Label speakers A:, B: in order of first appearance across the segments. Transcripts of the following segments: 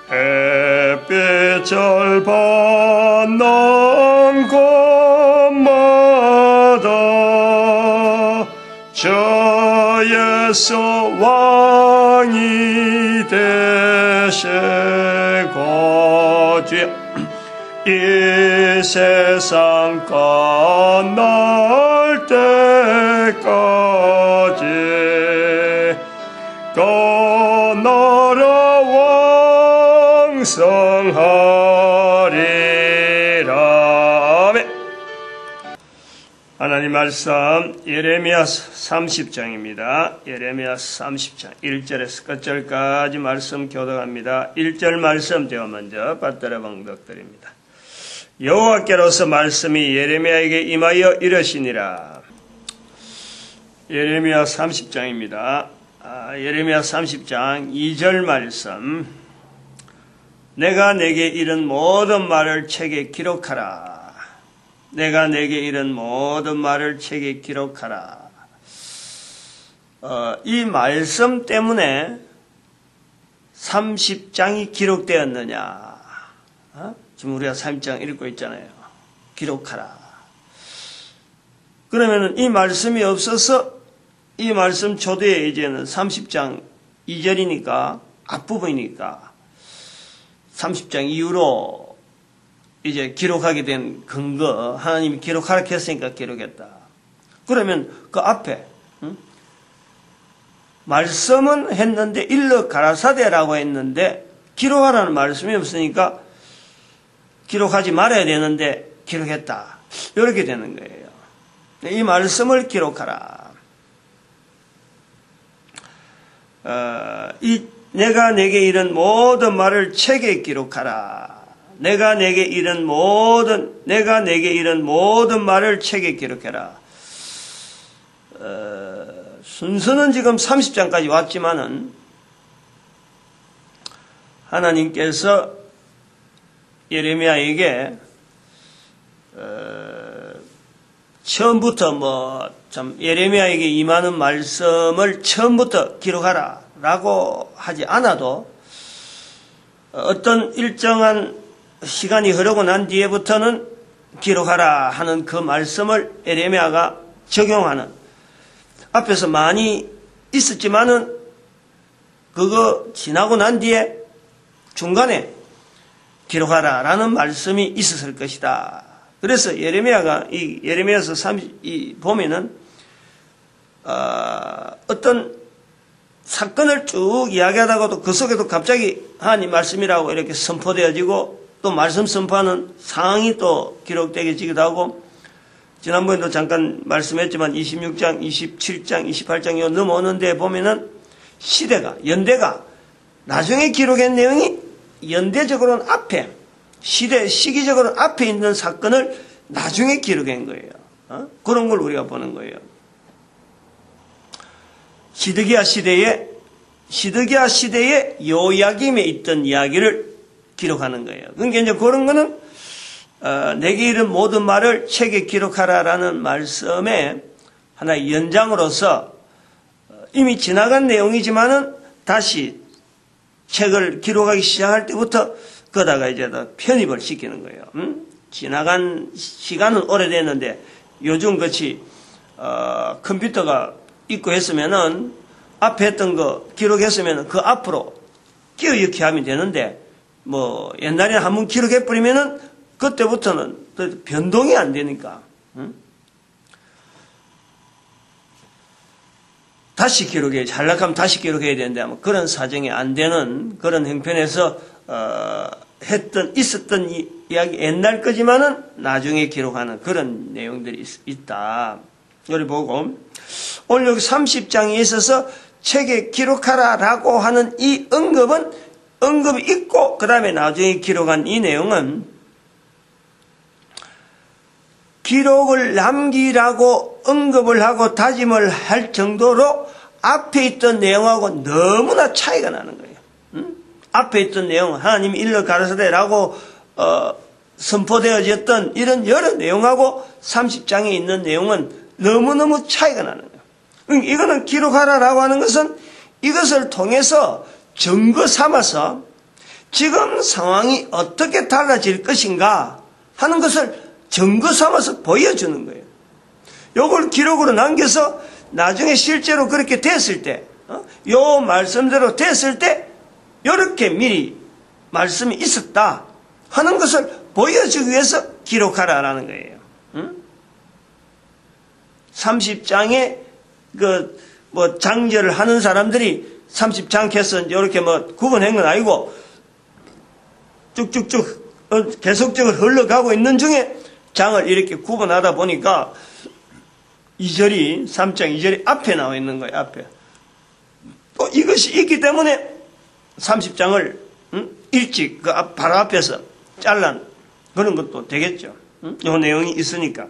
A: 햇빛을 받는 곳마다 저 예수 왕이 되시고 주여 이 세상 끝날 때까지 그 나라 왕성하리라. 아멘. 하나님 말씀 예레미야 30장입니다. 예레미야 30장 1절에서 끝절까지 말씀 교독합니다. 1절 말씀 제가 먼저 받들어 봉독드립니다. 여호와께로서 말씀이 예레미야에게 임하여 이르시니라. 예레미야 30장입니다. 예레미야 30장 2절 말씀. 내가 내게 이른 모든 말을 책에 기록하라. 내가 내게 이른 모든 말을 책에 기록하라. 이 말씀 때문에 30장이 기록되었느냐? 지금 우리가 30장 읽고 있잖아요. 기록하라. 그러면은 이 말씀이 없어서 이 말씀 초대에 이제는 30장 2절이니까 앞부분이니까 30장 이후로 이제 기록하게 된 근거, 하나님이 기록하라 했으니까 기록했다. 그러면 그 앞에 말씀은 했는데 일러 가라사대라고 했는데 기록하라는 말씀이 없으니까 기록하지 말아야 되는데 기록했다. 이렇게 되는 거예요. 이 말씀을 기록하라. 내가 내게 이른 모든 말을 책에 기록하라. 내가 내게 이른 모든 말을 책에 기록해라. 순서는 지금 30장까지 왔지만은 하나님께서 예레미야에게 처음부터 예레미야에게 임하는 말씀을 처음부터 기록하라 라고 하지 않아도 어떤 일정한 시간이 흐르고 난 뒤에부터는 기록하라 하는 그 말씀을 예레미야가 적용하는, 앞에서 많이 있었지만은 그거 지나고 난 뒤에 중간에 기록하라 라는 말씀이 있었을 것이다. 그래서 예레미야가 이 예레미야서 30 보면은 어떤 사건을 쭉 이야기하다가도 그 속에도 갑자기 하나님 말씀이라고 이렇게 선포되어지고 또 말씀 선포하는 상황이 또 기록되어지기도 하고, 지난번에도 잠깐 말씀했지만 26장, 27장, 28장 넘어오는 데 보면은 연대가 나중에 기록한 내용이 연대적으로는 앞에, 시기적으로는 앞에 있는 사건을 나중에 기록한 거예요. 그런 걸 우리가 보는 거예요. 시드기야 시대에 요야김에 있던 이야기를 기록하는 거예요. 그러니까 이제 그런 거는 내게 이른 모든 말을 책에 기록하라라는 말씀의 하나의 연장으로서 이미 지나간 내용이지만은 다시 책을 기록하기 시작할 때부터 거다가 이제 더 편입을 시키는 거예요. 지나간 시간은 오래됐는데 요즘 같이 컴퓨터가 있고 했으면은 앞에 했던 거 기록했으면은 그 앞으로 끼어넣기 하면 되는데, 뭐 옛날에 한번 기록해버리면은 그때부터는 변동이 안 되니까 다시 기록해, 잘락하면 다시 기록해야 되는데 아마 그런 사정이 안 되는 그런 형편에서 있었던 이야기 옛날 거지만은 나중에 기록하는 그런 내용들이 있다. 이걸 보고 오늘 여기 30장에 있어서 책에 기록하라라고 하는 이 언급이 있고 그 다음에 나중에 기록한 이 내용은 기록을 남기라고 언급을 하고 다짐을 할 정도로 앞에 있던 내용하고 너무나 차이가 나는 거예요. 앞에 있던 내용, 하나님이 일러 가라사대라고 선포되어졌던 이런 여러 내용하고 30장에 있는 내용은 너무너무 차이가 나는 거예요. 그러니까 이거는 기록하라라고 하는 것은 이것을 통해서 증거 삼아서 지금 상황이 어떻게 달라질 것인가 하는 것을 증거 삼아서 보여주는 거예요. 요걸 기록으로 남겨서 나중에 실제로 그렇게 됐을 때, 요 말씀대로 됐을 때 이렇게 미리 말씀이 있었다 하는 것을 보여주기 위해서 기록하라라는 거예요. 30장에 장절을 하는 사람들이 30장께서 이렇게 구분한 건 아니고 쭉쭉쭉 계속적으로 흘러가고 있는 중에 장을 이렇게 구분하다 보니까 2절이 3장 2절이 앞에 나와 있는 거예요. 앞에. 또 이것이 있기 때문에 30장을 일찍 바로 앞에서 잘라 그런 것도 되겠죠. 이 내용이 있으니까.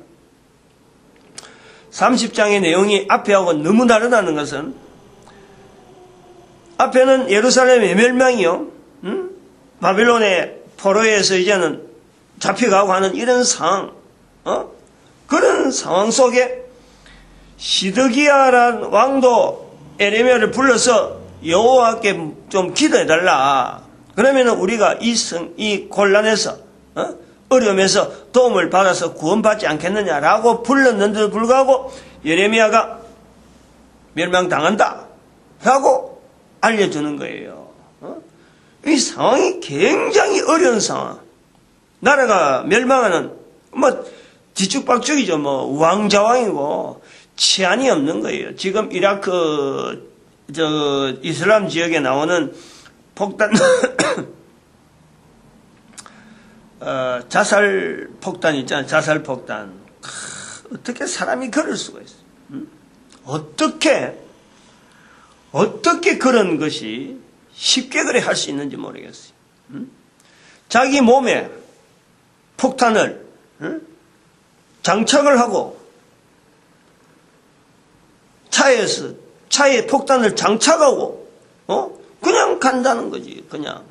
A: 30장의 내용이 앞에하고 너무 다르다는 것은 앞에는 예루살렘의 멸망이요. 바빌론의 포로에서 이제는 잡혀가고 하는 이런 상황, 그런 상황 속에 시드기야라는 왕도 에레미야를 불러서 여호와께 좀 기도해달라. 그러면 우리가 이 곤란에서, 어려움에서 도움을 받아서 구원받지 않겠느냐라고 불렀는데도 불구하고 예레미야가 멸망당한다 라고 알려주는 거예요. 이 상황이 굉장히 어려운 상황. 나라가 멸망하는, 뒤죽박죽이죠. 우왕좌왕이고, 치안이 없는 거예요. 지금 이라크, 이슬람 지역에 나오는 폭탄, 자살 폭탄 있잖아요. 자살 폭탄. 어떻게 사람이 그럴 수가 있어요? 어떻게 그런 것이 쉽게 그래 할 수 있는지 모르겠어요. 자기 몸에 폭탄을 장착을 하고 차에 폭탄을 장착하고 그냥 간다는 거지. 그냥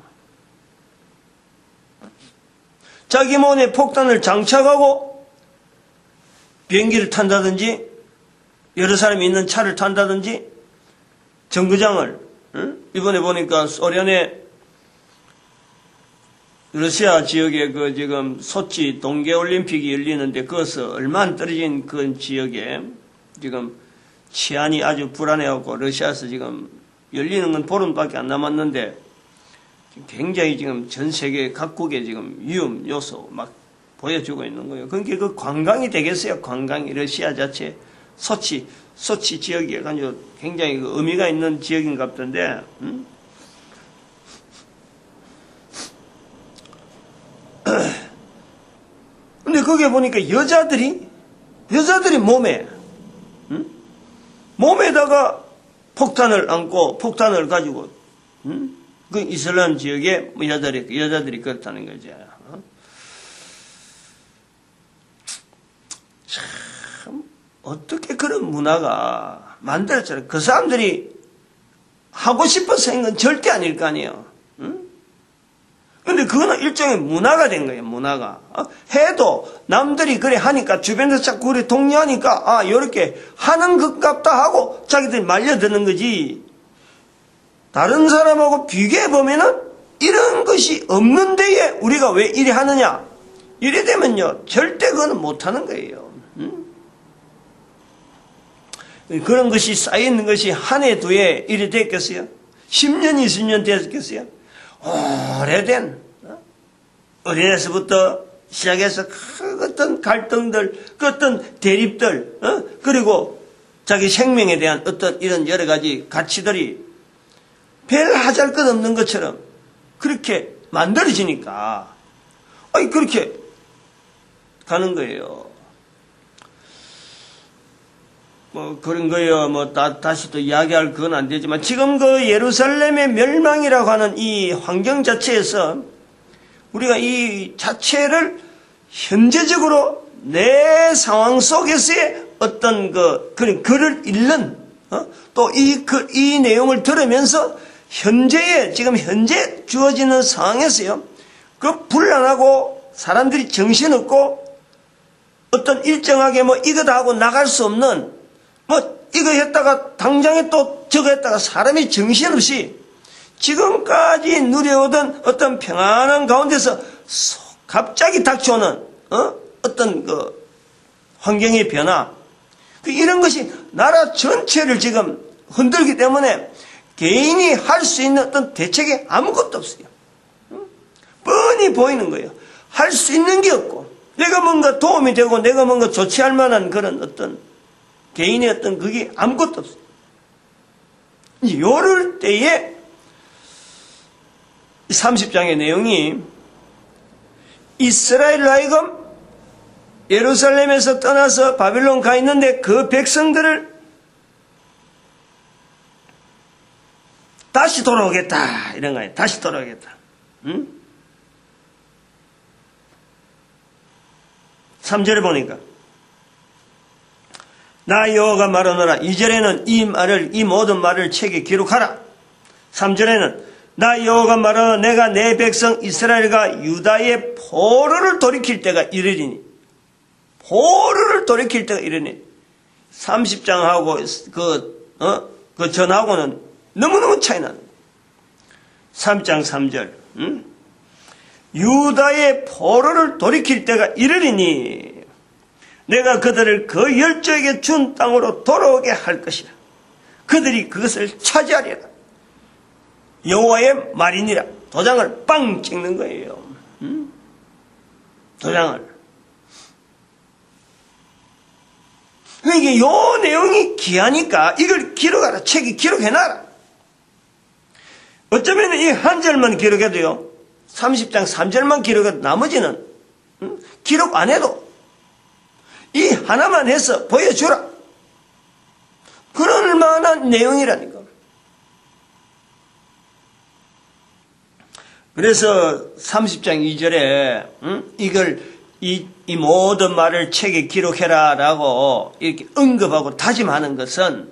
A: 자기 몸에 폭탄을 장착하고 비행기를 탄다든지 여러 사람이 있는 차를 탄다든지 정거장을 이번에 보니까 소련의 러시아 지역에 지금 소치 동계올림픽이 열리는데 그것서 얼마 안 떨어진 그 지역에 지금 치안이 아주 불안해갖고 러시아에서 지금 열리는 건 보름밖에 안 남았는데 굉장히 지금 전 세계 각국에 지금 위험 요소 막 보여주고 있는 거예요. 그러니까 그 관광이 되겠어요. 관광이 러시아 자체 소치 지역이 아주 굉장히 의미가 있는 지역인 것 같던데, 근데 거기에 보니까 여자들이 몸에다가 폭탄을 안고 폭탄을 가지고, 그 이슬람 지역에 여자들이 그렇다는 거죠. 참, 어떻게 그런 문화가 만들어졌어요? 그 사람들이 하고 싶어서 한 건 절대 아닐 거 아니에요. 근데 그거는 일종의 문화가 된 거예요, 문화가. 해도 남들이 그래 하니까, 주변에서 자꾸 그래 독려하니까, 요렇게 하는 것 같다 하고 자기들이 말려드는 거지. 다른 사람하고 비교해보면은 이런 것이 없는 데에 우리가 왜 이래 하느냐? 이래 되면요, 절대 그거는 못하는 거예요. 그런 것이 쌓여있는 것이 한 해, 두 해 이래 됐겠어요? 10년, 20년 됐겠어요? 오래된, 어린애서부터 시작해서 그 어떤 갈등들, 그 어떤 대립들, 그리고 자기 생명에 대한 어떤 이런 여러 가지 가치들이 별 하잘 것 없는 것처럼 그렇게 만들어지니까, 그렇게 가는 거예요. 그런 거예요. 다시 또 이야기할 그건 안 되지만, 지금 그 예루살렘의 멸망이라고 하는 이 환경 자체에서 우리가 이 자체를 현재적으로 내 상황 속에서의 어떤 그런 글을 읽는, 또 이 내용을 들으면서 지금 현재 주어지는 상황에서요, 그 불안하고 사람들이 정신없고 어떤 일정하게 이거다 하고 나갈 수 없는 이거 했다가 당장에 또 저거 했다가 사람이 정신없이 지금까지 누려오던 어떤 평안한 가운데서 갑자기 닥쳐오는 어떤 그 환경의 변화, 이런 것이 나라 전체를 지금 흔들기 때문에 개인이 할 수 있는 어떤 대책이 아무것도 없어요. 뻔히 보이는 거예요. 할 수 있는 게 없고, 내가 뭔가 도움이 되고 내가 뭔가 조치할 만한 그런 어떤 개인의 어떤 그게 아무것도 없어요. 이제 요럴 때에 30장의 내용이 이스라엘로 하여금 예루살렘에서 떠나서 바빌론 가 있는데 그 백성들을 다시 돌아오겠다 이런 거예요. 다시 돌아오겠다. 응? 3절에 보니까 나 여호와가 말하노라. 2절에는 이 모든 말을 책에 기록하라. 3절에는 나 여호와가 말하노라. 내가 내 백성 이스라엘과 유다의 포로를 돌이킬 때가 이르리니. 포로를 돌이킬 때가 이르니. 30장하고 그 전하고는 너무너무 차이 나는. 3장 3절. 유다의 포로를 돌이킬 때가 이르리니 내가 그들을 그 열조에게 준 땅으로 돌아오게 할 것이라. 그들이 그것을 차지하리라. 여호와의 말이니라. 도장을 빵 찍는 거예요. 도장을. 이게 요 내용이 귀하니까 이걸 기록하라. 책에 기록해놔라. 어쩌면 이 한 절만 기록해도요. 30장 3절만 기록해도 나머지는 기록 안 해도 이 하나만 해서 보여주라. 그럴 만한 내용이라니까. 그래서 30장 2절에 이걸 이 모든 말을 책에 기록해라라고 이렇게 언급하고 다짐하는 것은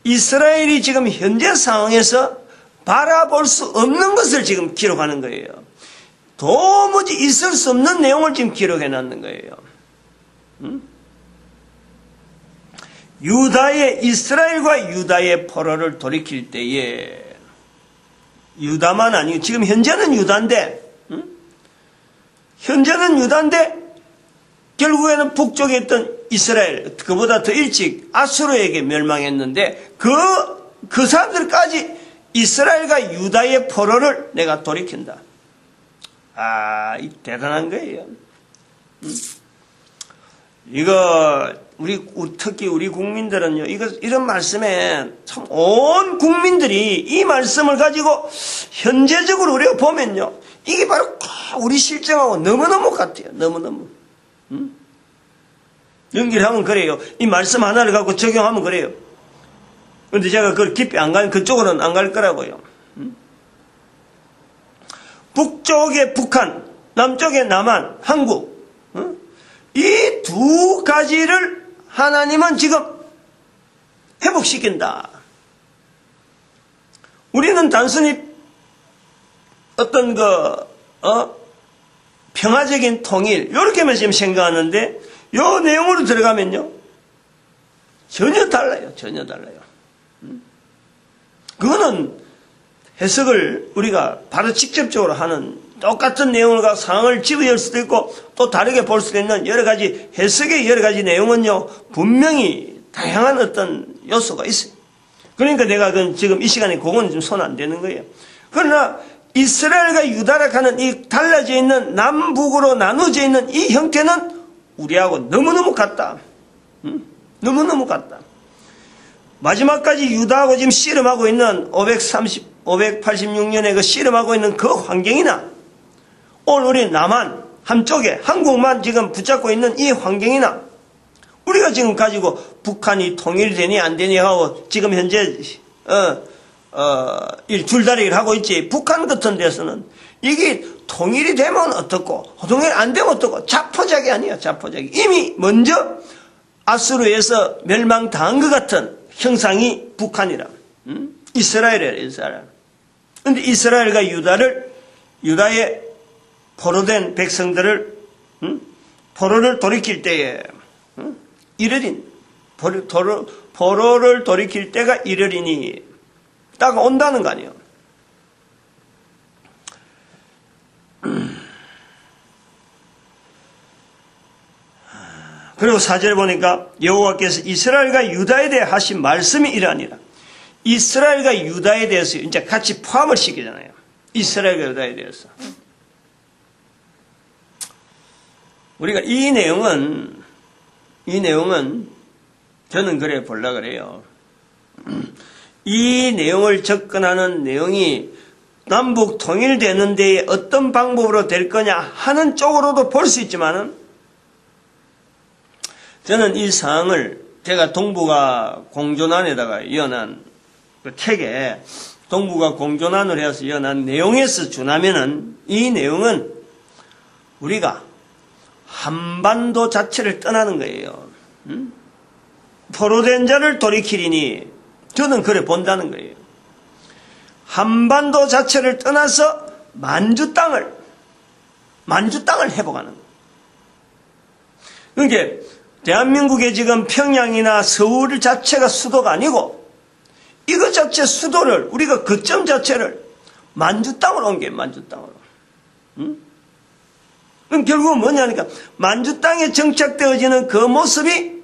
A: 이스라엘이 지금 현재 상황에서 바라볼 수 없는 것을 지금 기록하는 거예요. 도무지 있을 수 없는 내용을 지금 기록해 놨는 거예요. 이스라엘과 유다의 포로를 돌이킬 때에 유다만 아니고 지금 현재는 유다인데 결국에는 북쪽에 있던 이스라엘, 그보다 더 일찍 아수르에게 멸망했는데 그 사람들까지 이스라엘과 유다의 포로를 내가 돌이킨다. 대단한 거예요. 이거 특히 우리 국민들은요, 이런 말씀에 참 온 국민들이 이 말씀을 가지고 현재적으로 우리가 보면요, 이게 바로 우리 실정하고 너무너무 같아요. 너무너무. 연결하면 그래요. 이 말씀 하나를 갖고 적용하면 그래요. 그런데 제가 그걸 깊이 그쪽으로는 안 갈 거라고요. 북쪽에 북한, 남쪽에 남한, 한국. 이 두 가지를 하나님은 지금 회복시킨다. 우리는 단순히 어떤 평화적인 통일, 이렇게만 지금 생각하는데, 요 내용으로 들어가면요, 전혀 달라요. 전혀 달라요. 그거는 해석을 우리가 바로 직접적으로 하는 똑같은 내용을 갖고 상황을 집어열 수도 있고 또 다르게 볼 수도 있는 여러 가지 해석의 여러 가지 내용은요, 분명히 다양한 어떤 요소가 있어요. 그러니까 내가 지금 이 시간에 그건 좀 손 안 대는 거예요. 그러나 이스라엘과 유다라 하는 이 달라져 있는 남북으로 나누어져 있는 이 형태는 우리하고 너무너무 같다. 너무너무 같다. 마지막까지 유다하고 지금 씨름하고 있는 586년에 그 씨름하고 있는 그 환경이나 오늘 우리 남한 한쪽에 한국만 지금 붙잡고 있는 이 환경이나 우리가 지금 가지고 북한이 통일되니 안 되니 하고 지금 현재 줄다리기를 하고 있지. 북한 같은 데서는 이게 통일이 되면 어떻고 통일 안 되면 어떻고 자포자기 아니야. 자포자기. 이미 먼저 아수르에서 멸망당한 것 같은 형상이 북한이라. 이스라엘이라. 이스라엘. 그런데 이스라엘과 유다의 포로된 백성들을 포로를 돌이킬 때에 포로를 돌이킬 때가 이르리니 딱 온다는 거 아니에요. 그리고 4절 보니까 여호와께서 이스라엘과 유다에 대해 하신 말씀이 이러하니라. 이스라엘과 유다에 대해서 이제 같이 포함을 시키잖아요. 이스라엘과 유다에 대해서. 우리가 이 내용은 저는 그래 보려고 그래요. 이 내용을 접근하는 내용이 남북 통일되는 데에 어떤 방법으로 될 거냐 하는 쪽으로도 볼 수 있지만은 저는 이 사항을 제가 동북아 공조난에다가 이어난 그 책에 동북아 공조난을 해서 이어난 내용에서 주나면은 이 내용은 우리가 한반도 자체를 떠나는 거예요. 포로된 자를 돌이키리니 저는 그래 본다는 거예요. 한반도 자체를 떠나서 만주 땅을 회복하는 거예요. 그러니까 대한민국의 지금 평양이나 서울 자체가 수도가 아니고 이것 자체 수도를 우리가 거점 자체를 만주 땅으로 옮겨요. 만주 땅으로. 그럼 결국은 뭐냐니까 만주 땅에 정착되어지는 그 모습이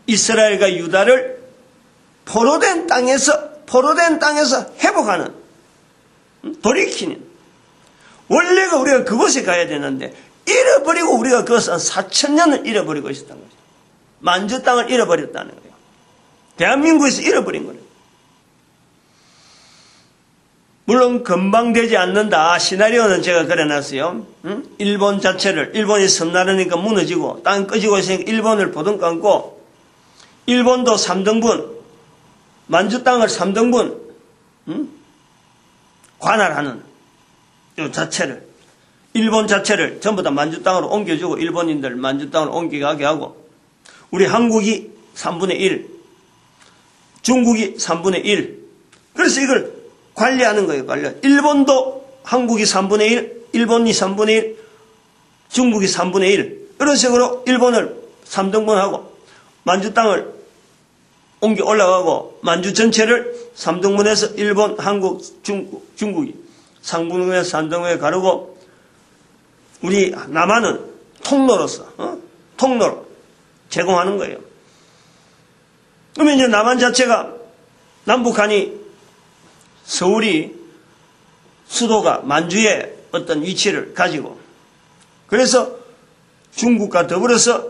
A: 이스라엘과 유다를 포로된 땅에서 회복하는, 돌이키는. 원래가 우리가 그곳에 가야 되는데 잃어버리고 우리가 그것은 4,000년을 잃어버리고 있었던 거죠. 만주 땅을 잃어버렸다는 거예요. 대한민국에서 잃어버린 거예요. 물론 금방 되지 않는다. 시나리오는 제가 그려놨어요. 일본 자체를, 일본이 섬나르니까 무너지고 땅 꺼지고 있으니까 일본을 보듬 안고 일본도 3등분, 만주 땅을 3등분 관할하는 이 자체를, 일본 자체를 전부 다 만주 땅으로 옮겨주고 일본인들 만주 땅으로 옮겨가게 하고 우리 한국이 3분의 1, 중국이 3분의 1. 그래서 이걸 관리하는 거예요. 일본도 한국이 3분의 1, 일본이 3분의 1, 중국이 3분의 1. 이런 식으로 일본을 3등분하고 만주 땅을 옮겨 올라가고 만주 전체를 3등분해서 일본, 한국, 중국이 3분의 3등분에 가르고 우리 남한은 통로로서 통로로 제공하는 거예요. 그러면 이제 남한 자체가 남북한이 서울이 수도가 만주에 어떤 위치를 가지고 그래서 중국과 더불어서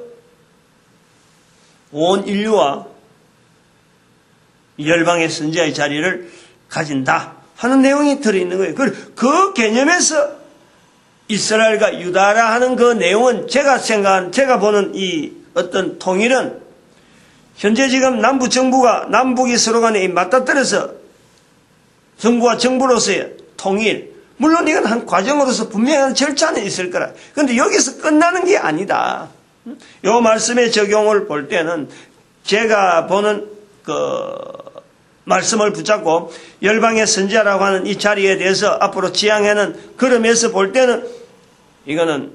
A: 온 인류와 열방의 선지자의 자리를 가진다 하는 내용이 들어있는 거예요. 그 개념에서 이스라엘과 유다라 하는 그 내용은 제가 보는 이 어떤 통일은 현재 지금 남북 정부가 남북이 서로 간에 맞닥뜨려서 정부와 정부로서의 통일, 물론 이건 한 과정으로서 분명한 절차는 있을 거라. 그런데 여기서 끝나는 게 아니다. 이 말씀의 적용을 볼 때는 제가 보는 그 말씀을 붙잡고 열방의 선지자라고 하는 이 자리에 대해서 앞으로 지향하는 걸음에서 볼 때는 이거는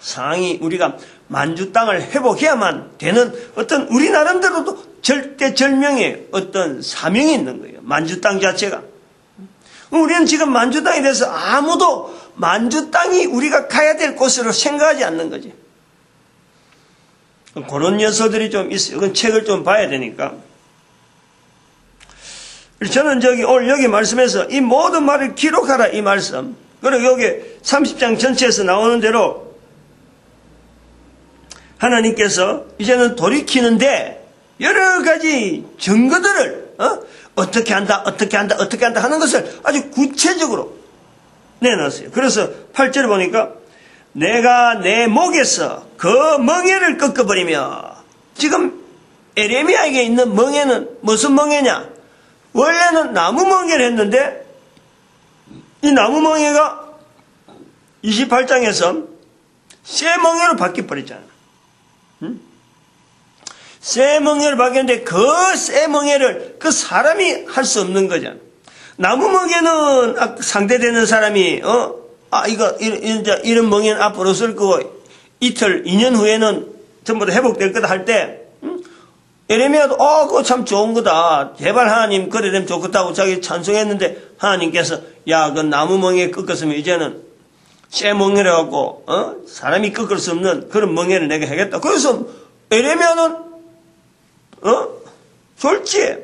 A: 상황이 우리가 만주 땅을 회복해야만 되는 어떤 우리 나름대로도 절대절명의 어떤 사명이 있는 거예요. 만주 땅 자체가. 우리는 지금 만주 땅에 대해서 아무도 만주 땅이 우리가 가야 될 곳으로 생각하지 않는 거지. 그런 요소들이 좀 있어요. 그건 책을 좀 봐야 되니까. 저는 오늘 여기 말씀에서 이 모든 말을 기록하라 이 말씀. 그리고 여기 30장 전체에서 나오는 대로 하나님께서 이제는 돌이키는데 여러 가지 증거들을 어떻게 한다 하는 것을 아주 구체적으로 내놨어요. 그래서 8절에 보니까 내가 내 목에서 그 멍에를 꺾어버리며, 지금 에레미야에게 있는 멍에는 무슨 멍에냐? 원래는 나무 멍에를 했는데 이 나무 멍에가 28장에서 쇠 멍에로 바뀌어버렸잖아요. 쇠 멍에를 바뀌었는데 그 쇠 멍에를 그 사람이 할 수 없는 거잖아요. 나무 멍에는 상대되는 사람이 이런 멍에는 앞으로 쓸 거고 이틀 2년 후에는 전부 다 회복될 거다 할 때 에레미야도 그거 참 좋은 거다. 제발 하나님 그래 되면 좋겠다고 자기 찬송했는데 하나님께서 야, 그 나무 멍에 꺾었으면 이제는 쇠 멍에를 갖고 사람이 꺾을 수 없는 그런 멍에를 내가 하겠다. 그래서 에레미야는 졸지에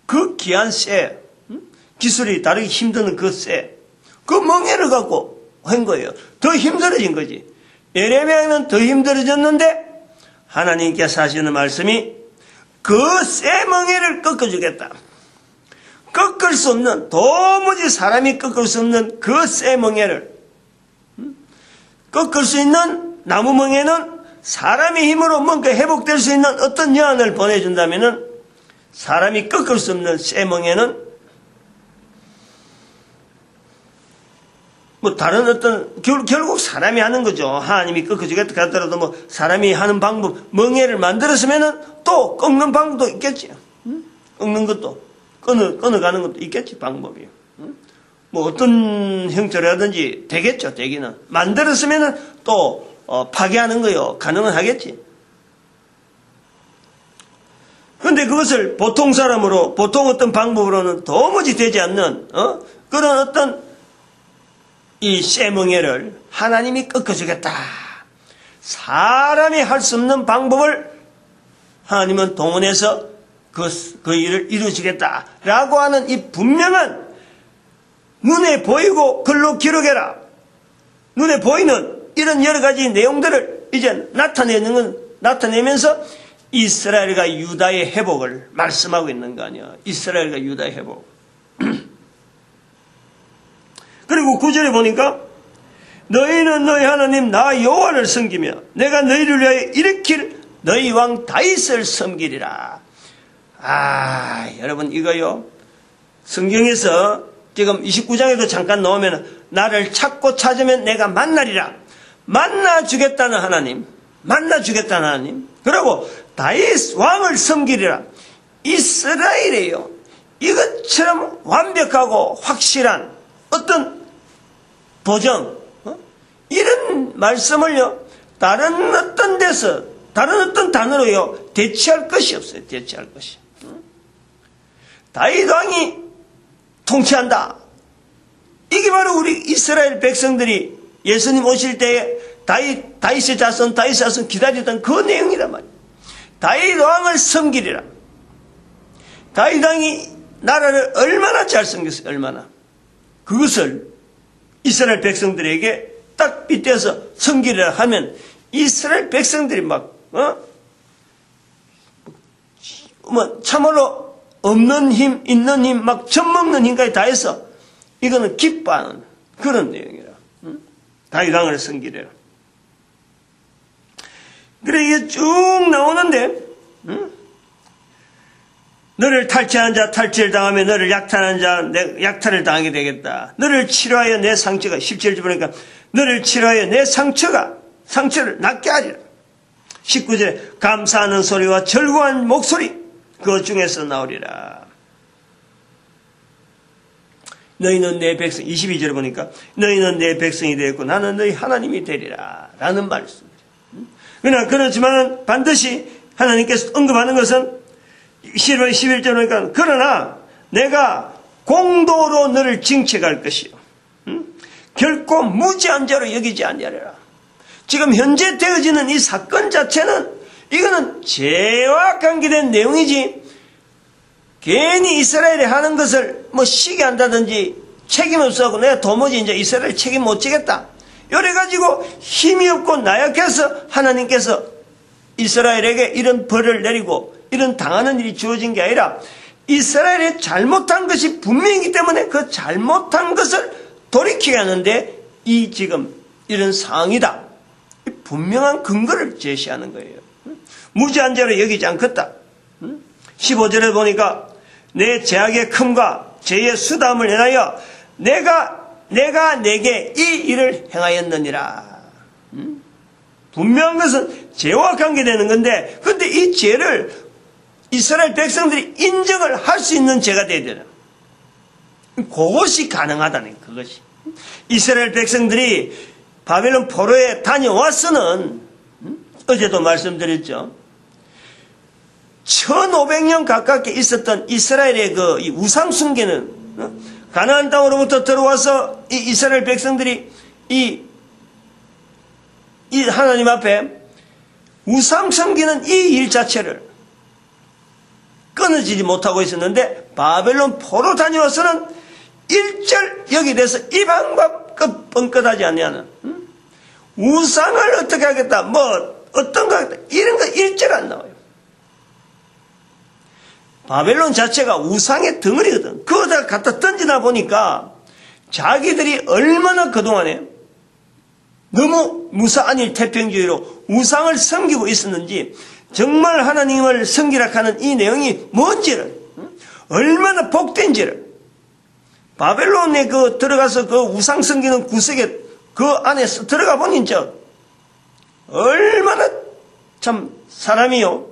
A: 그 귀한 쇠, 기술이 다르기 힘드는 그 쇠, 그 멍에를 갖고 한 거예요. 더 힘들어진 거지. 에레미야는 더 힘들어졌는데 하나님께서 하시는 말씀이 그 쇠 멍에를 꺾어주겠다. 꺾을 수 없는, 도무지 사람이 꺾을 수 없는 그 쇠 멍에를, 꺾을 수 있는 나무 멍에는 사람의 힘으로 뭔가 회복될 수 있는 어떤 여한을 보내준다면은, 사람이 꺾을 수 없는 쇠 멍에는 뭐 다른 어떤 결국 사람이 하는 거죠. 하나님이 꺾어주겠다 하더라도 뭐 사람이 하는 방법, 멍에를 만들었으면은 또 꺾는 방법도 있겠지. 꺾는 것도 끊어가는 것도 있겠지, 방법이. 뭐 어떤 형태로 하든지 되겠죠, 되기는. 만들었으면은 또 파괴하는 거요, 가능은 하겠지. 그런데 그것을 보통 사람으로, 보통 어떤 방법으로는 도무지 되지 않는 그런 어떤 이 쇠멍에를 하나님이 꺾어주겠다. 사람이 할 수 없는 방법을 하나님은 동원해서 그 일을 이루어주겠다. 라고 하는 이 분명한, 눈에 보이고 글로 기록해라. 눈에 보이는 이런 여러 가지 내용들을 이제 나타내면서 이스라엘과 유다의 회복을 말씀하고 있는 거 아니야. 이스라엘과 유다의 회복. 그리고 9절에 보니까 너희는 너희 하나님 나 여호와를 섬기며 내가 너희를 위하여 일으킬 너희 왕 다윗을 섬기리라. 여러분 이거요. 성경에서 지금 29장에도 잠깐 나오면 나를 찾고 찾으면 내가 만나리라. 만나주겠다는 하나님. 만나주겠다는 하나님. 그리고 다윗 왕을 섬기리라. 이스라엘이에요. 이것처럼 완벽하고 확실한 어떤 보정, 이런 말씀을요, 다른 어떤 데서, 다른 어떤 단어로요, 대체할 것이 없어요. 대체할 것이. 다윗 왕이 통치한다. 이게 바로 우리 이스라엘 백성들이 예수님 오실 때에 다윗의 자손 기다리던 그 내용이란 말이에요. 다윗 왕을 섬기리라. 다윗 왕이 나라를 얼마나 잘 섬겼어요. 얼마나. 그것을 이스라엘 백성들에게 딱 빗대서 섬기리라 하면 이스라엘 백성들이 참으로 없는 힘, 있는 힘, 젖먹는 힘까지 다 해서 이거는 기뻐하는 그런 내용이라. 다윗 왕을 섬기리라. 그래 이게 쭉 나오는데 너를 탈취한 자 탈취를 당하며 너를 약탈한 자 약탈을 당하게 되겠다. 너를 치료하여 내 상처가 17절 보니까 너를 치료하여 내 상처를 낫게 하리라. 19절에 감사하는 소리와 절구한 목소리 그 중에서 나오리라. 너희는 내 백성 22절에 보니까 너희는 내 백성이 되었고 나는 너희 하나님이 되리라 라는 말씀입니다. 그렇지만 반드시 하나님께서 언급하는 것은 11절에 보니까 그러나 내가 공도로 너를 징책할 것이요 결코 무지한 자로 여기지 아니하리라. 지금 현재 되어지는 이 사건 자체는 이거는 죄와 관계된 내용이지 괜히 이스라엘이 하는 것을 시기한다든지 책임 없어하고 내가 도무지 이제 이스라엘 책임 못 지겠다 이래가지고 힘이 없고 나약해서 하나님께서 이스라엘에게 이런 벌을 내리고 이런 당하는 일이 주어진 게 아니라 이스라엘이 잘못한 것이 분명이기 때문에 그 잘못한 것을 돌이키게 하는데 이 지금 이런 상황이다. 분명한 근거를 제시하는 거예요. 무지한 자로 여기지 않겠다. 15절에 보니까 내 죄악의 큼과 죄의 수담을 인하여 내가 내게 이 일을 행하였느니라. 분명한 것은 죄와 관계되는 건데 그런데 이 죄를 이스라엘 백성들이 인정을 할 수 있는 죄가 되어야 되는 그것이 가능하다는 그것이. 이스라엘 백성들이 바벨론 포로에 다녀와서는 어제도 말씀드렸죠. 1500년 가깝게 있었던 이스라엘의 그 우상 숭배는 가나안 땅으로부터 들어와서 이 이스라엘 백성들이 이 하나님 앞에 우상 섬기는 이 일 자체를 끊어지지 못하고 있었는데 바벨론 포로 다녀와서는 일절 여기 대해서 이방과 뻥끗하지 않냐는 우상을 어떻게 하겠다 뭐 어떤 거 하겠다 이런 거 일절 안 나와요. 바벨론 자체가 우상의 덩어리거든. 그거다 갖다 던지다 보니까 자기들이 얼마나 그동안에 너무 무사안일 태평주의로 우상을 섬기고 있었는지 정말 하나님을 섬기라 하는 이 내용이 뭔지를 얼마나 복된지를 바벨론에 그 들어가서 그 우상 섬기는 구석에 그 안에서 들어가 보니 얼마나 참 사람이요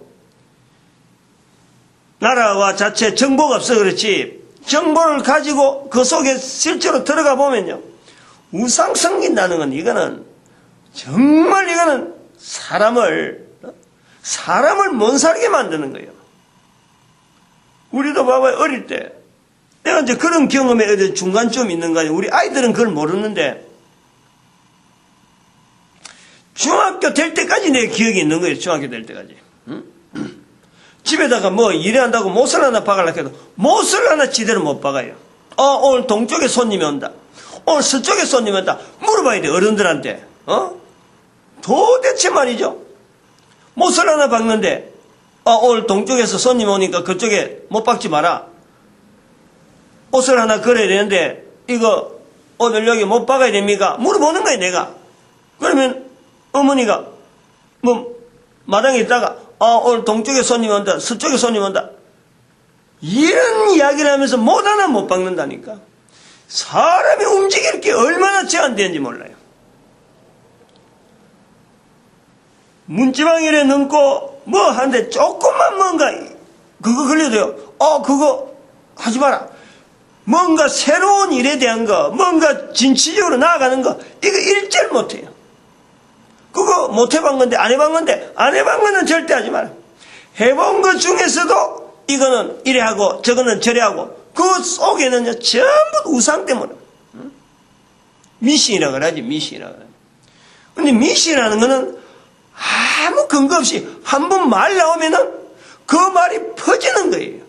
A: 나라와 자체 정보가 없어 그렇지 정보를 가지고 그 속에 실제로 들어가 보면요 우상 섬긴다는 건 이거는 정말 이거는 사람을 못 살게 만드는 거예요. 우리도 봐봐요. 어릴 때 내가 이제 그런 경험에 어디 중간쯤 있는 거예요. 우리 아이들은 그걸 모르는데 중학교 될 때까지 내 기억이 있는 거예요. 중학교 될 때까지. 집에다가 뭐 일한다고 못을 하나 박으려고 해도 못을 하나 지대로 못 박아요. 오늘 동쪽에 손님이 온다. 오늘 서쪽에 손님이 온다. 물어봐야 돼. 어른들한테. 도대체 말이죠. 못을 하나 박는데 오늘 동쪽에서 손님 오니까 그쪽에 못 박지 마라. 옷을 하나 걸어야 되는데 이거 오늘 여기 못 박아야 됩니까? 물어보는 거예요 내가. 그러면 어머니가 뭐 마당에 있다가 오늘 동쪽에 손님 온다 서쪽에 손님 온다 이런 이야기를 하면서 못 하나 못 박는다니까. 사람이 움직일 게 얼마나 제한되는지 몰라요. 문지방이래 넘고 뭐 하는데 조금만 뭔가 그거 걸려도요. 그거 하지 마라. 뭔가 새로운 일에 대한 거 뭔가 진취적으로 나아가는 거 이거 일절 못해요. 그거 못 해본 건데 안 해본 건데 안 해본 거는 절대 하지 마라. 해본 것 중에서도 이거는 이래 하고 저거는 저래 하고 그 속에는요 전부 우상 때문에 미신이라고 그러지. 미신이라고 그러지. 근데 미신이라는 거는 아무 근거 없이 한 번 말 나오면은 그 말이 퍼지는 거예요.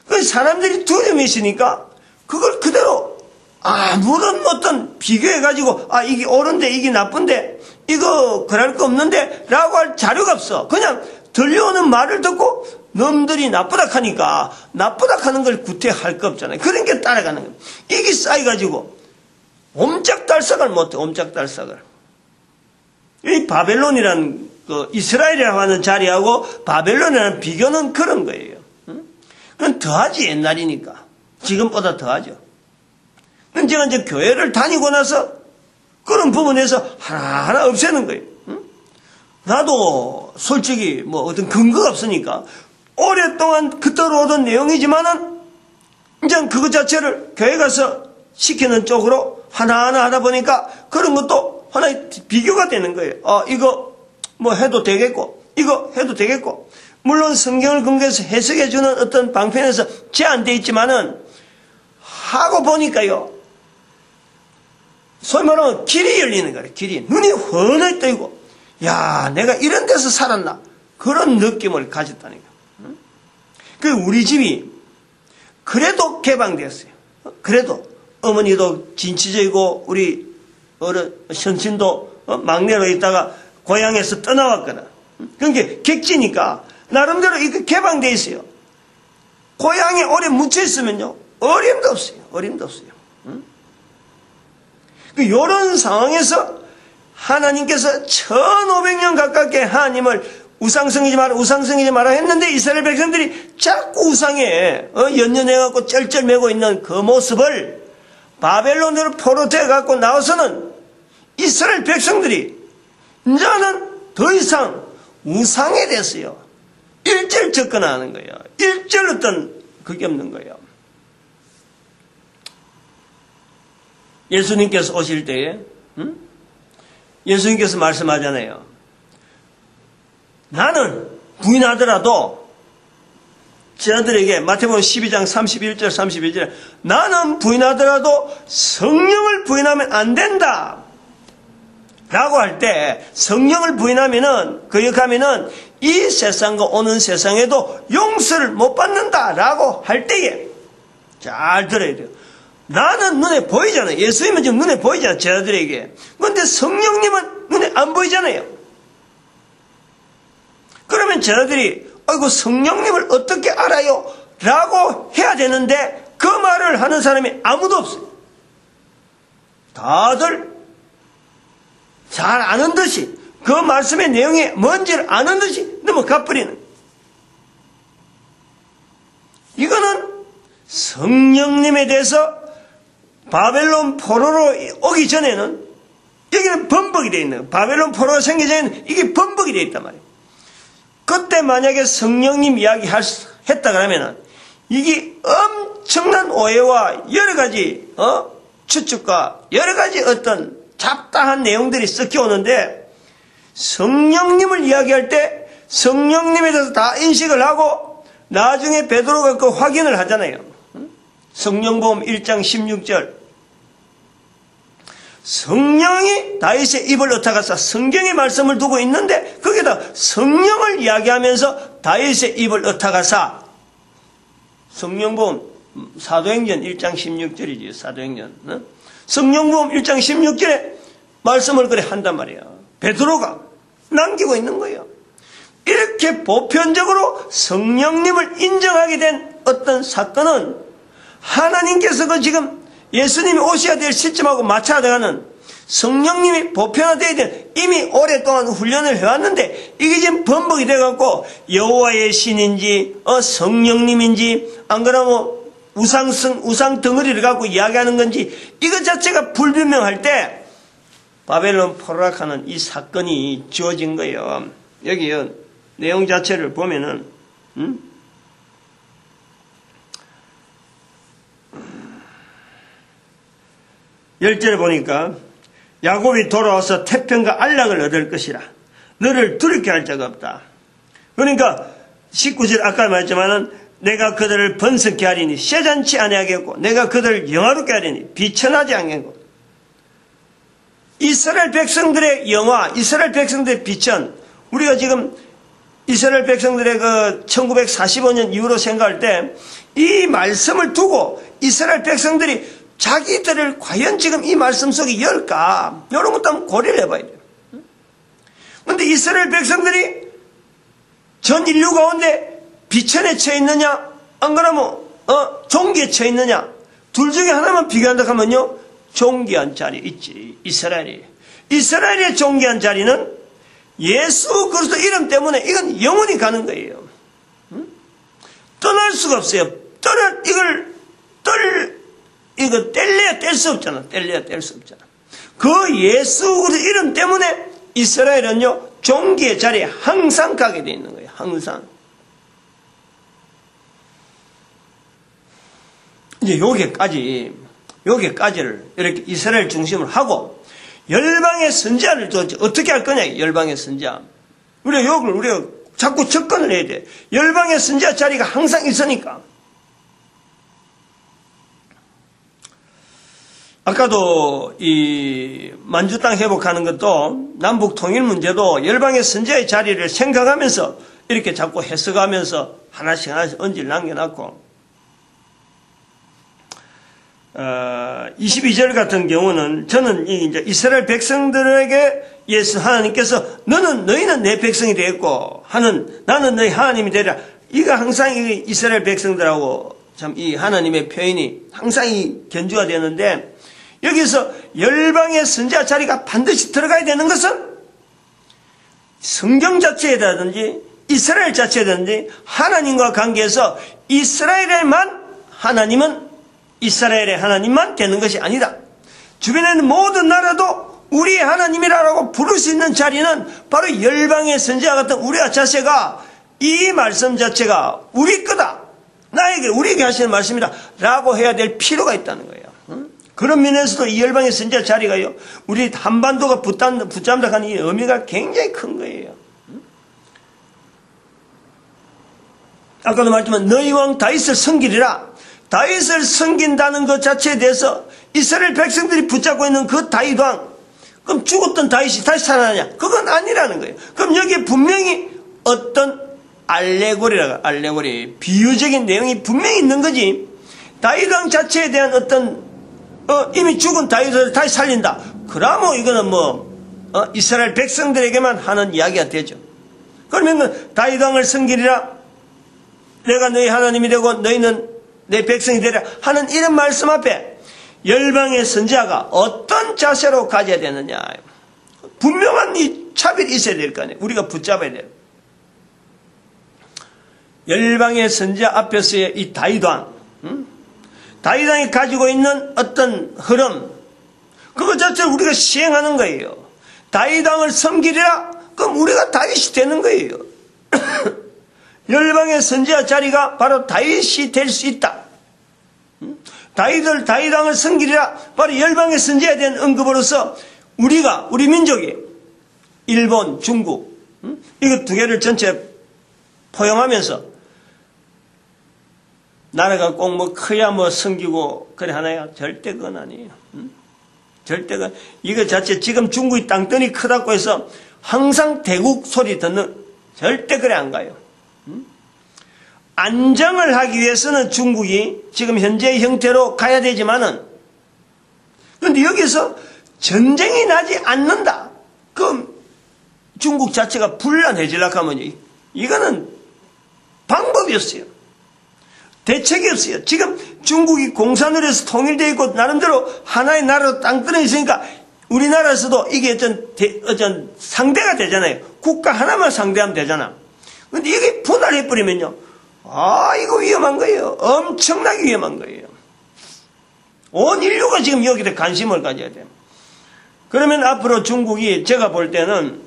A: 그 사람들이 두려움이 있으니까 그걸 그대로 아무런 어떤 비교해가지고 이게 옳은데 이게 나쁜데 이거 그럴 거 없는데 라고 할 자료가 없어. 그냥 들려오는 말을 듣고 놈들이 나쁘다 하니까 나쁘다 하는 걸 구태할 거 없잖아요. 그런 게 따라가는 거예요. 이게 쌓여가지고 옴짝달싹을 못해. 옴짝달싹을. 이 바벨론이라는 그 이스라엘이라고 하는 자리하고 바벨론이라는 비교는 그런 거예요. 그건 더하지. 옛날이니까. 지금보다 더하죠. 그건 제가 이제 교회를 다니고 나서 그런 부분에서 하나하나 없애는 거예요. 나도 솔직히 뭐 어떤 근거가 없으니까 오랫동안 그대로 내용이지만은 이제 그거 자체를 교회 가서 시키는 쪽으로 하나하나 하다 보니까 그런 것도 하나의 비교가 되는 거예요. 이거 뭐 해도 되겠고 이거 해도 되겠고 물론 성경을 근거해서 해석해주는 어떤 방편에서 제한되어 있지만은 하고 보니까요 소위 말하면 길이 열리는 거예요. 길이. 눈이 훤히 뜨이고 야 내가 이런 데서 살았나 그런 느낌을 가졌다니까. 그 우리 집이 그래도 개방됐어요. 그래도 어머니도 진취적이고 우리 현친도 막내로 있다가 고향에서 떠나왔거든. 그러니까 객지니까 나름대로 이거 개방되어 있어요. 고향에 오래 묻혀 있으면요 어림도 없어요. 어림도 없어요. 이런 상황에서 하나님께서 1500년 가깝게 하나님을 우상성이지 마라 했는데 이스라엘 백성들이 자꾸 우상에 연연해갖고 쩔쩔매고 있는 그 모습을 바벨론으로 포로되어갖고 나와서는 이스라엘 백성들이 이제는 더 이상 우상에 대해서요 일절 접근하는 거예요. 일절 어떤 그게 없는 거예요. 예수님께서 오실 때에 예수님께서 말씀하잖아요. 나는 부인하더라도 저들에게 마태복음 12장 31절 31절에 나는 부인하더라도 성령을 부인하면 안 된다. 라고 할 때 성령을 부인하면은 거역하면은 이 세상과 오는 세상에도 용서를 못 받는다라고 할 때에 잘 들어야 돼요. 나는 눈에 보이잖아요. 예수님은 지금 눈에 보이잖아요. 제자들에게. 그런데 성령님은 눈에 안 보이잖아요. 그러면 제자들이 아이고 성령님을 어떻게 알아요? 라고 해야 되는데 그 말을 하는 사람이 아무도 없어요. 다들 잘 아는 듯이 그 말씀의 내용이 뭔지를 아는 듯이 넘어가버리는. 이거는 성령님에 대해서 바벨론 포로로 오기 전에는 여기는 번복이 되어 있는 거예요. 바벨론 포로가 생기기 전에는 이게 번복이 되어 있단 말이에요. 그때 만약에 성령님 이야기 했다 그러면은 이게 엄청난 오해와 여러 가지 추측과 여러 가지 어떤 잡다한 내용들이 섞여 오는데 성령님을 이야기할 때 성령님에 대해서 다 인식을 하고 나중에 베드로가 그 확인을 하잖아요. 성령복음 1장 16절 성령이 다윗의 입을 ը타가사 성경의 말씀을 두고 있는데 거기다 성령을 이야기하면서 다윗의 입을 ը타가사 성령복음 사도행전 1장 16절이지요. 사도행전 성령복음 1장 16절에 말씀을 그래 한단 말이에요. 베드로가 남기고 있는 거예요. 이렇게 보편적으로 성령님을 인정하게 된 어떤 사건은 하나님께서 그 지금 예수님이 오셔야 될 시점하고 맞춰가는 성령님이 보편화되어야 된 이미 오랫동안 훈련을 해왔는데 이게 지금 번복이 돼갖고 여호와의 신인지 성령님인지 안 그러면 우상 덩어리를 갖고 이야기하는 건지 이것 자체가 불분명할 때 바벨론 포로락하는 이 사건이 주어진 거예요. 여기 내용 자체를 보면은 10절에 보니까 야곱이 돌아와서 태평과 안락을 얻을 것이라 너를 두렵게 할 자가 없다. 그러니까 19절 아까 말했지만은 내가 그들을 번성케 하리니 쇠잔치 안 하겠고 내가 그들을 영화롭게 하리니 비천하지 않겠고 이스라엘 백성들의 영화, 이스라엘 백성들의 비천 우리가 지금 이스라엘 백성들의 그 1945년 이후로 생각할 때 이 말씀을 두고 이스라엘 백성들이 자기들을 과연 지금 이 말씀 속에 열까? 이런 것도 한번 고려를 해봐야 돼요. 그런데 이스라엘 백성들이 전 인류 가운데 비천에 처해 있느냐? 안 그러면 종기에 처해 있느냐? 둘 중에 하나만 비교한다 하면요. 종기한 자리 있지. 이스라엘의 종기한 자리는 예수 그리스도 이름 때문에 이건 영원히 가는 거예요. 떠날 수가 없어요. 이거 뗄래야 뗄 수 없잖아. 그 예수 그리스도 이름 때문에 이스라엘은요, 종기의 자리에 항상 가게 돼 있는 거예요. 항상. 이제 여기까지를 이렇게 이스라엘 중심으로 하고, 열방의 선지자를 도대체 어떻게 할 거냐, 열방의 선지자. 우리가 자꾸 접근을 해야 돼. 열방의 선지자 자리가 항상 있으니까. 아까도 이 만주 땅 회복하는 것도 남북 통일 문제도 열방의 선지자의 자리를 생각하면서 이렇게 자꾸 해석하면서 하나씩 언질 남겨놨고, 22절 같은 경우는 저는 이제 이스라엘 백성들에게 예수 하나님께서 너희는 내 백성이 되었고 나는 너희 하나님이 되리라. 이거 항상 이스라엘 백성들하고 참 이 하나님의 표현이 항상 견주가 되는데, 여기서 열방의 선지자 자리가 반드시 들어가야 되는 것은 성경 자체라든지 이스라엘 자체라든지 하나님과 관계에서 이스라엘의 하나님만 되는 것이 아니다. 주변에 있는 모든 나라도 우리의 하나님이라고 부를 수 있는 자리는 바로 열방의 선지자 같은 우리와 자체가 이 말씀 자체가 우리 거다. 우리에게 하시는 말씀이다. 라고 해야 될 필요가 있다는 거예요. 그런 면에서도 이 열방의 선지자 자리가요, 우리 한반도가 붙잡는다 하는 이 의미가 굉장히 큰 거예요. 아까도 말했지만 너희 왕 다윗을 섬기리라. 다윗을 섬긴다는 것 자체에 대해서 이스라엘 백성들이 붙잡고 있는 그 다윗 왕, 그럼 죽었던 다윗이 다시 살아나냐? 그건 아니라는 거예요. 그럼 여기에 분명히 어떤 알레고리, 비유적인 내용이 분명히 있는 거지. 다윗 왕 자체에 대한 어떤, 이미 죽은 다윗을 다시 살린다. 그러면 이거는 이스라엘 백성들에게만 하는 이야기가 되죠. 그러면 다윗 왕을 섬기리라. 내가 너희 하나님이 되고 너희는 내 백성이 되리라 하는 이런 말씀 앞에 열방의 선지자가 어떤 자세로 가져야 되느냐. 분명한 이 차별이 있어야 될 거 아니에요. 우리가 붙잡아야 돼요. 열방의 선지자 앞에서의 이 다윗왕, 다윗왕이 가지고 있는 어떤 흐름, 그것 자체를 우리가 시행하는 거예요. 다윗왕을 섬기리라? 그럼 우리가 다윗이 되는 거예요. 열방의 선지자 자리가 바로 다윗이 될 수 있다. 다윗왕을 섬기리라? 바로 열방의 선지자에 대한 언급으로서 우리 민족이 일본, 중국, 이거 두 개를 전체 포용하면서 나라가 꼭 커야 섬기고 그래 하나요? 절대 그건 아니에요. 절대 이거 자체 지금 중국이 땅덩이 크다고 해서 항상 대국 소리 듣는 절대 그래 안 가요. 안정을 하기 위해서는 중국이 지금 현재의 형태로 가야 되지만은 그런데 여기서 전쟁이 나지 않는다. 그럼 중국 자체가 불안해지려고 하면 이거는 방법이 없어요. 대책이 없어요. 지금 중국이 공산으로 해서 통일되어 있고 나름대로 하나의 나라로 땅덩이 있으니까 우리나라에서도 이게 어떤 상대가 되잖아요. 국가 하나만 상대하면 되잖아. 근데 이게 분할해버리면요. 이거 위험한 거예요. 엄청나게 위험한 거예요. 온 인류가 지금 여기에 관심을 가져야 돼요. 그러면 앞으로 중국이 제가 볼 때는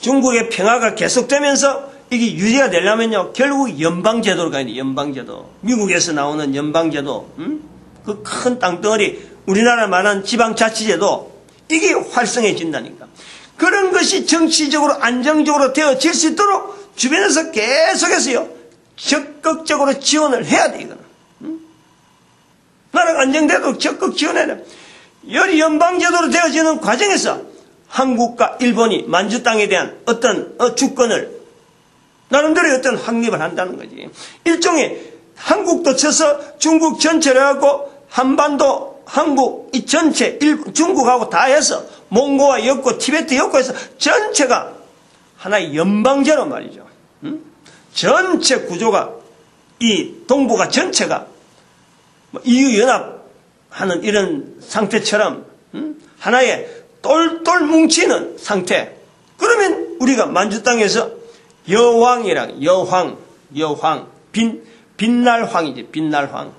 A: 중국의 평화가 계속되면서 이게 유지가 되려면요. 결국 연방제도로 가야 돼요. 연방제도. 미국에서 나오는 연방제도. 그 큰 땅덩어리 우리나라 말한 지방자치제도 이게 활성해진다니까. 그런 것이 정치적으로 안정적으로 되어질 수 있도록 주변에서 계속해서요. 적극적으로 지원을 해야 돼 이거는. 나라가 안정되도록 적극 지원해야 돼. 연방제도로 되어지는 과정에서 한국과 일본이 만주 땅에 대한 어떤 주권을 나름대로 어떤 확립을 한다는 거지. 일종의 한국도 쳐서 중국 전체를 하고 한반도, 한국 이 전체 중국하고 다 해서 몽고와 엮고 티베트 엮고 해서 전체가 하나의 연방제로 말이죠. 전체 구조가 이 동북아 전체가 EU-연합하는 이런 상태처럼 하나의 똘똘 뭉치는 상태. 그러면 우리가 만주 땅에서 여왕이랑 여황 빛날황이지 빛날황.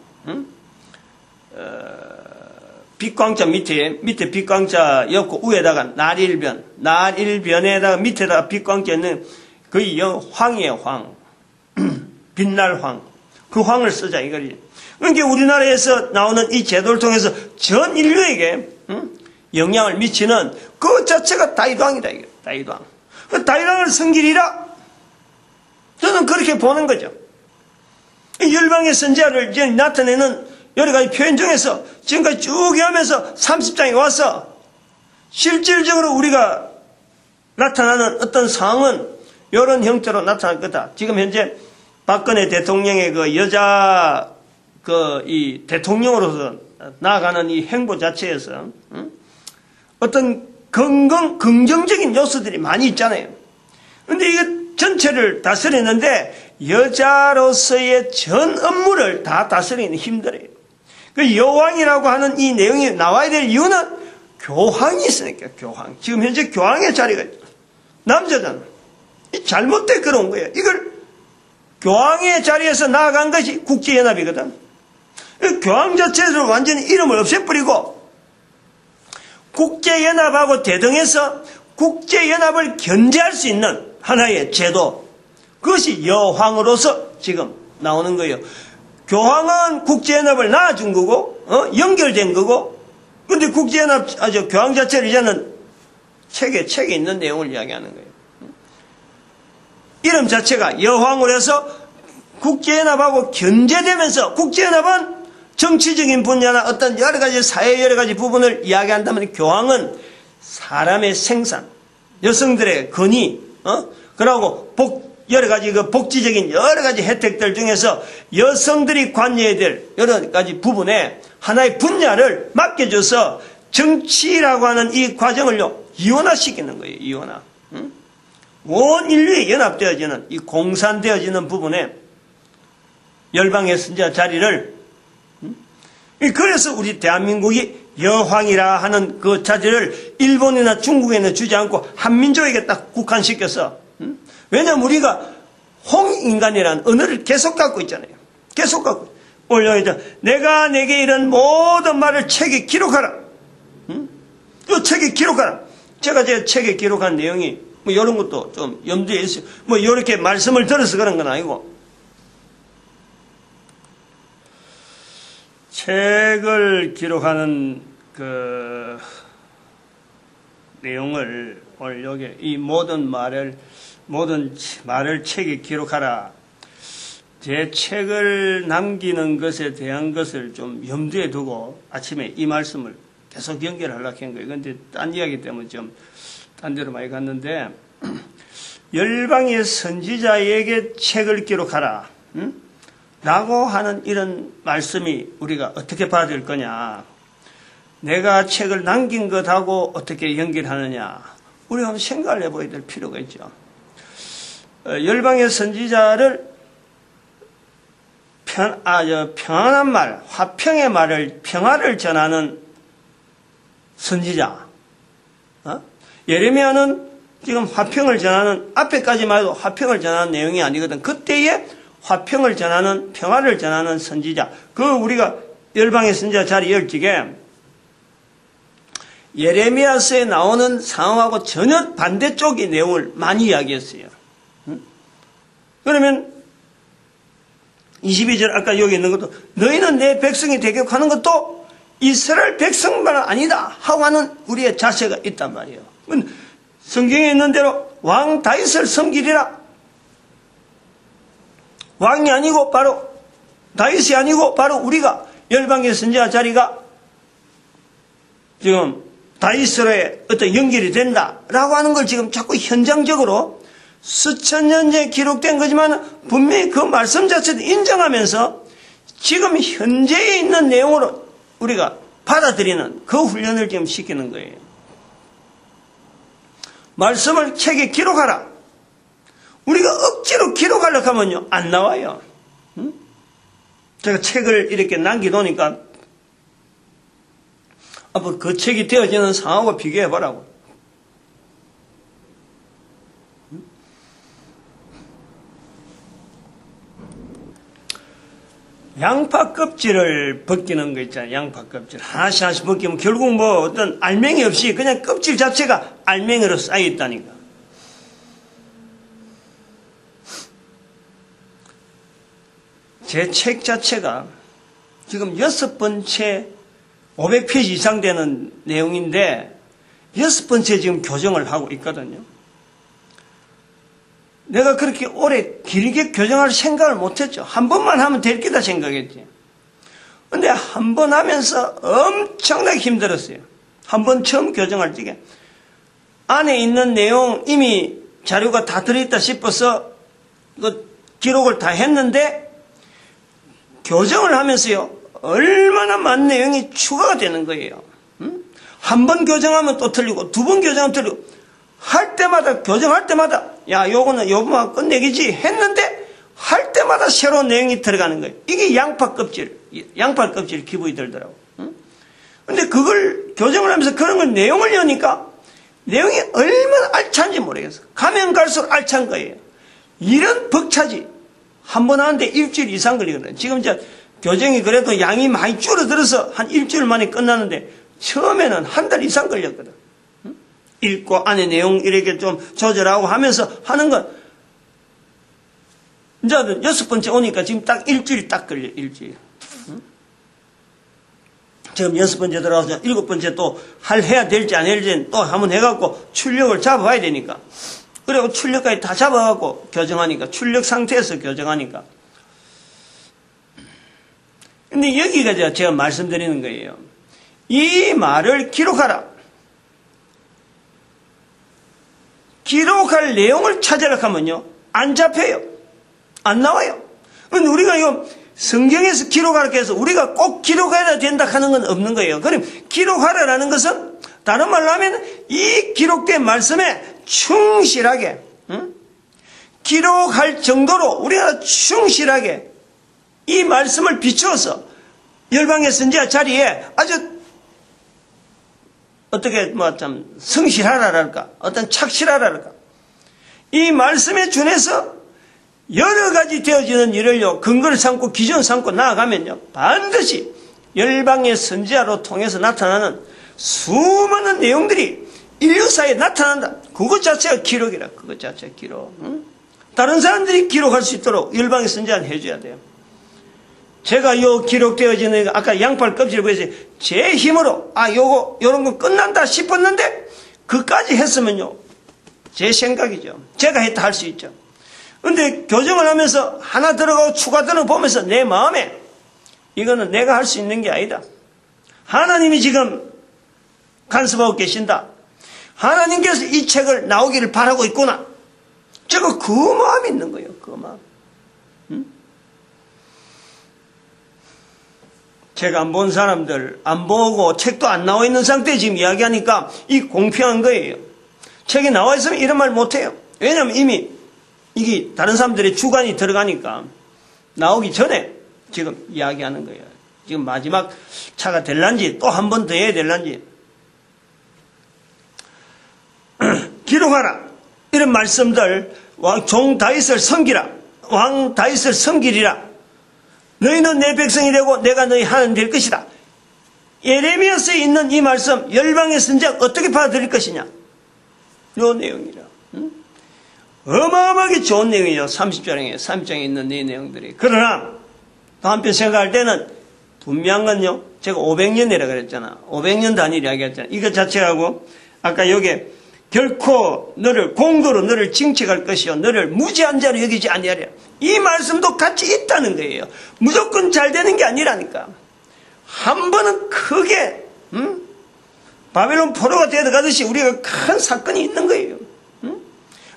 A: 빛광자 밑에 빛광자 엮고 위에다가 날일변에다가 밑에다가 빛광자 있는 거의 황이에요. 황. 빛날황. 그 황을 쓰자 이거지. 그러니까 우리나라에서 나오는 이 제도를 통해서 전 인류에게 영향을 미치는 그 자체가 다윗왕이다. 다윗왕. 그 다윗왕을 섬기리라. 저는 그렇게 보는 거죠. 열방의 선지자를 이제 나타내는 여러 가지 표현 중에서 지금까지 쭉 하면서 30장에 와서 실질적으로 우리가 나타나는 어떤 상황은 이런 형태로 나타날 거다. 지금 현재 박근혜 대통령의 그 여자 이 대통령으로서 나아가는 이 행보 자체에서 어떤 긍정적인 요소들이 많이 있잖아요. 근데 이거 전체를 다스리는데 여자로서의 전 업무를 다 다스리기는 힘들어요. 그 여왕이라고 하는 이 내용이 나와야 될 이유는 교황이 있으니까, 교황. 지금 현재 교황의 자리가 남자잖아. 잘못돼 그런 거예요. 이걸 교황의 자리에서 나아간 것이 국제연합이거든. 교황 자체에서 완전히 이름을 없애버리고 국제연합하고 대등해서 국제연합을 견제할 수 있는 하나의 제도, 그것이 여황으로서 지금 나오는 거예요. 교황은 국제연합을 낳아준 거고 연결된 거고, 근데 국제연합 교황 자체를 이제는 책에 있는 내용을 이야기하는 거예요. 이름 자체가 여황으로 해서 국제연합하고 견제되면서 국제연합은 정치적인 분야나 어떤 여러 가지 사회 여러 가지 부분을 이야기한다면 교황은 사람의 생산, 여성들의 권위, 그러고 여러 가지 그 복지적인 여러 가지 혜택들 중에서 여성들이 관여해야 될 여러 가지 부분에 하나의 분야를 맡겨줘서 정치라고 하는 이 과정을요, 이원화시키는 거예요, 이원화. 온 인류에 연합되어지는, 이 공산되어지는 부분에 열방의 선지자 자리를, 그래서 우리 대한민국이 여황이라 하는 그 자리를 일본이나 중국에는 주지 않고 한민족에게 딱 국한시켜서, 왜냐하면 우리가 홍인간이라는 언어를 계속 갖고 있잖아요. 계속 갖고. 올려야죠. 내가 내게 이런 모든 말을 책에 기록하라. 이 책에 기록하라. 제가 제 책에 기록한 내용이 뭐 이런 것도 좀 염두에 있어요. 뭐 이렇게 말씀을 들어서 그런 건 아니고. 책을 기록하는 그 내용을 오늘 여기 이 모든 말을 책에 기록하라. 제 책을 남기는 것에 대한 것을 좀 염두에 두고 아침에 이 말씀을 계속 연결하려고 한 거예요. 그런데 딴 이야기 때문에 좀 딴 데로 많이 갔는데, 열방의 선지자에게 책을 기록하라. 라고 하는 이런 말씀이 우리가 어떻게 받을 거냐. 내가 책을 남긴 것하고 어떻게 연결하느냐. 우리가 한번 생각을 해봐야 될 필요가 있죠. 열방의 선지자를 평안한 말, 화평의 말을, 평화를 전하는 선지자. 예레미야는 지금 화평을 전하는, 앞에까지만 해도 화평을 전하는 내용이 아니거든. 그때에 화평을 전하는, 평화를 전하는 선지자. 우리가 열방의 선지자 자리 열직에 예레미야서에 나오는 상황하고 전혀 반대쪽의 내용을 많이 이야기했어요. 그러면 22절 아까 여기 있는 것도 너희는 내 백성이 되게 하는 것도 이스라엘 백성만 아니다 하고 하는 우리의 자세가 있단 말이에요. 성경에 있는 대로 왕 다윗을 섬기리라. 왕이 아니고 바로 다윗이 아니고 바로 우리가 열방의 선지자 자리가 지금 다윗으로의 어떤 연결이 된다라고 하는 걸 지금 자꾸 현장적으로 수천 년 전에 기록된 거지만 분명히 그 말씀 자체도 인정하면서 지금 현재에 있는 내용으로 우리가 받아들이는 그 훈련을 지금 시키는 거예요. 말씀을 책에 기록하라. 우리가 억지로 기록하려고 하면요, 안 나와요. 제가 책을 이렇게 남겨놓으니까 앞으로 그 책이 되어지는 상황하고 비교해보라고. 양파 껍질을 벗기는 거 있잖아요. 양파 껍질. 하나씩 하나씩 벗기면 결국 뭐 어떤 알맹이 없이 그냥 껍질 자체가 알맹이로 쌓여있다니까. 제 책 자체가 지금 6번째 500페이지 이상 되는 내용인데 6번째 지금 교정을 하고 있거든요. 내가 그렇게 오래 길게 교정할 생각을 못했죠. 한 번만 하면 될 거다 생각했지. 근데 한 번 하면서 엄청나게 힘들었어요. 한 번 처음 교정할 적에 안에 있는 내용 이미 자료가 다 들어있다 싶어서 그 기록을 다 했는데 교정을 하면서요 얼마나 많은 내용이 추가가 되는 거예요. 한 번 교정하면 또 틀리고 두 번 교정하면 틀리고 할 때마다 교정할 때마다 야 요거는 요거만 끝내기지 했는데 할 때마다 새로운 내용이 들어가는 거예요. 이게 양파 껍질 기분이 들더라고. 근데 그걸 교정을 하면서 그런 걸 내용을 여니까 내용이 얼마나 알찬지 모르겠어. 가면 갈수록 알찬 거예요. 이런 벅차지 한 번 하는데 일주일 이상 걸리거든요. 지금 이제 교정이 그래도 양이 많이 줄어들어서 한 일주일 만에 끝나는데 처음에는 한 달 이상 걸렸거든. 읽고 안에 내용 이렇게 좀 조절하고 하면서 하는 건 이제 6번째 오니까 지금 딱 일주일 딱 걸려. 일주일. 지금 6번째 들어가서 7번째 또 해야 될지 안 해야 될지 또 한번 해갖고 출력을 잡아봐야 되니까. 그리고 출력까지 다 잡아갖고 교정하니까 출력 상태에서 교정하니까 근데 여기가 제가 말씀드리는 거예요. 이 말을 기록하라. 기록할 내용을 찾으라 하면요, 안 잡혀요. 안 나와요. 근데 우리가 이거 성경에서 기록하라 해서 우리가 꼭 기록해야 된다 하는 건 없는 거예요. 그럼 기록하라라는 것은 다른 말로 하면 이 기록된 말씀에 충실하게, 기록할 정도로 우리가 충실하게 이 말씀을 비추어서 열방의 선지자 자리에 아주 어떻게 참 성실하라랄까, 어떤 착실하라랄까, 이 말씀에 준해서 여러 가지 되어지는 일을요, 근거를 삼고 기준을 삼고 나아가면요, 반드시 열방의 선지자로 통해서 나타나는 수많은 내용들이 인류사에 나타난다. 그것 자체가 기록이라. 그것 자체가 기록. 다른 사람들이 기록할 수 있도록 열방의 선지자는 해줘야 돼요. 제가 요 기록되어지는 아까 양팔 껍질을 보여서 제 힘으로 요런 거 끝난다 싶었는데 그까지 했으면요, 제 생각이죠. 제가 했다 할 수 있죠. 근데 교정을 하면서 하나 들어가고 추가 들어보면서 내 마음에 이거는 내가 할 수 있는 게 아니다. 하나님이 지금 간섭하고 계신다. 하나님께서 이 책을 나오기를 바라고 있구나. 제가 그 마음이 있는 거예요. 그 마음. 제가 안 본 사람들, 안 보고 책도 안 나와 있는 상태에 지금 이야기하니까 이 공평한 거예요. 책이 나와 있으면 이런 말 못해요. 왜냐하면 이미 이게 다른 사람들의 주관이 들어가니까 나오기 전에 지금 이야기하는 거예요. 지금 마지막 차가 될란지 또 한 번 더 해야 될란지. 기록하라. 이런 말씀들, 종 다윗을 섬기라. 왕 다윗을 섬기리라. 너희는 내 백성이 되고 내가 너희 하나님 될 것이다. 예레미야서에 있는 이 말씀, 열방의 선지자가 어떻게 받아들일 것이냐. 요 내용이라. 어마어마하게 좋은 내용이죠. 30장에 있는 이 내용들이. 그러나 또 한편 생각할 때는 분명한 건요, 제가 500년이라 그랬잖아. 500년 단위를 이야기했잖아. 이거 자체하고 아까 여기에 결코 너를 공도로 너를 징책할 것이요 너를 무지한 자로 여기지 아니하리라. 이 말씀도 같이 있다는 거예요. 무조건 잘 되는 게 아니라니까. 한 번은 크게 바벨론 포로가 되어가듯이 우리가 큰 사건이 있는 거예요.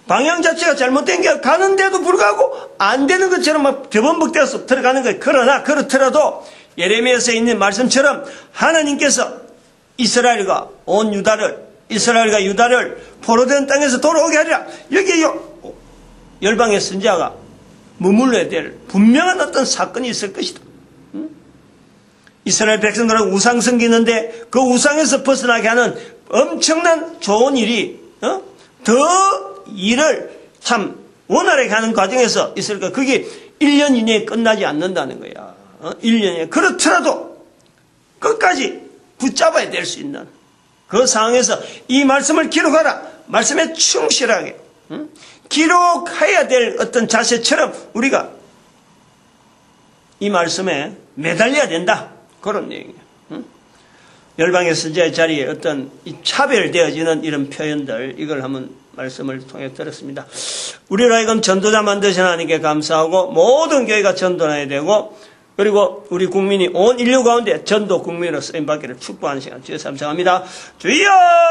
A: 방향 자체가 잘못된 게 가는데도 불구하고 안 되는 것처럼 막 변번복되어서 들어가는 거예요. 그러나 그렇더라도 예레미야서에 있는 말씀처럼 하나님께서 이스라엘과 유다를 포로된 땅에서 돌아오게 하리라. 여기에 열방의 선지자가 머물러야 될 분명한 어떤 사건이 있을 것이다. 이스라엘 백성들은 우상 섬기는데 그 우상에서 벗어나게 하는 엄청난 좋은 일이 더 일을 참 원활하게 하는 과정에서 있을까. 그게 1년 이내에 끝나지 않는다는 거야. 1년에. 그렇더라도 끝까지 붙잡아야 될 수 있는 그 상황에서 이 말씀을 기록하라. 말씀에 충실하게 기록해야 될 어떤 자세처럼 우리가 이 말씀에 매달려야 된다. 그런 내용이에요. 열방의 선지자의 자리에 어떤 이 차별되어지는 이런 표현들, 이걸 한번 말씀을 통해 들었습니다. 우리로 하여금 전도자 만드신 하나님께 감사하고 모든 교회가 전도해야 되고, 그리고 우리 국민이 온 인류 가운데 전도 국민으로 쓰임받기를 축복하는 시간 주여 감사합니다. 주여!